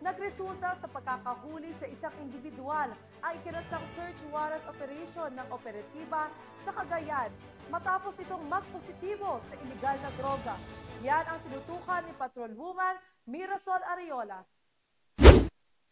Nagresulta sa pagkakahuli sa isang individual ang ikinasang search warrant operation ng operatiba sa Cagayan matapos itong magpositibo sa iligal na droga. Yan ang tinutukan ni Patrolwoman Mirasol Ariola.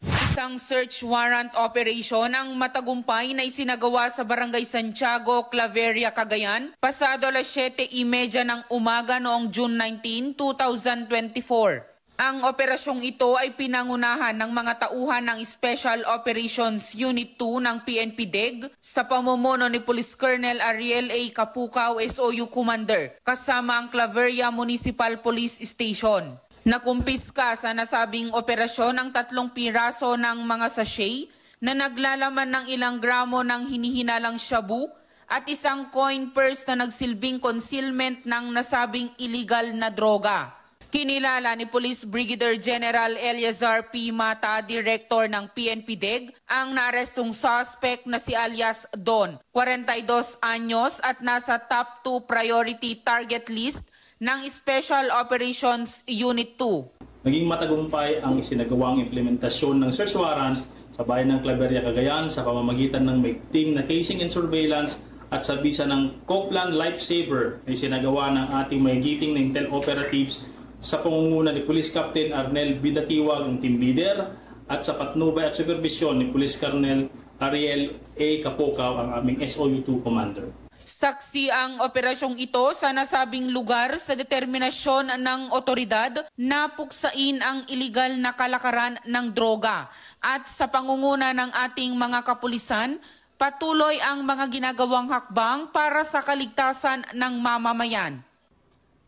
Isang search warrant operation ang matagumpay na isinagawa sa Barangay Santiago, Claveria, Cagayan, pasado alas 7:30 ng umaga noong June 19, 2024. Ang operasyong ito ay pinangunahan ng mga tauhan ng Special Operations Unit 2 ng PNP DEG sa pamumuno ni Police Colonel Ariel A. Capucao, SOU Commander, kasama ang Claveria Municipal Police Station. Nakumpiska sa nasabing operasyon ang 3 piraso ng mga sachet na naglalaman ng ilang gramo ng hinihinalang shabu at isang coin purse na nagsilbing concealment ng nasabing illegal na droga. Kinilala ni Police Brigadier General Eliazar P. Mata, Director ng PNP DEG, ang naarestong suspect na si alias Don, 42 anyos at nasa top 2 priority target list ng Special Operations Unit 2. Naging matagumpay ang isinagawang implementasyon ng search warrant sa bayan ng Claveria, Cagayan sa pamamagitan ng maigting na casing and surveillance at sa bisa ng Copland Lifesaver na isinagawa ng ating maigiting na intel operatives sa pangunguna ni Police Captain Arnel Bidatiwag, ang team leader, at sa patnubay at supervisyon ni Police Colonel Ariel A. Capucao, ang aming SOU2 Commander. Saksi ang operasyong ito sa nasabing lugar sa determinasyon ng otoridad na puksain ang iligal na kalakaran ng droga at sa pangunguna ng ating mga kapulisan, patuloy ang mga ginagawang hakbang para sa kaligtasan ng mamamayan.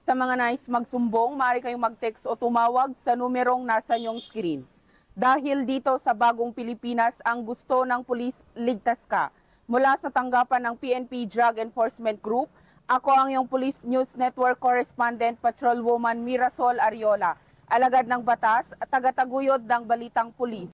Sa mga nais magsumbong, maaari kayong mag-text o tumawag sa numerong nasa iyong screen. Dahil dito sa bagong Pilipinas, ang gusto ng pulis, ligtas ka. Mula sa tanggapan ng PNP Drug Enforcement Group, ako ang iyong Police News Network Correspondent Patrolwoman Mirasol Ariola, alagad ng batas at tagataguyod ng balitang pulis.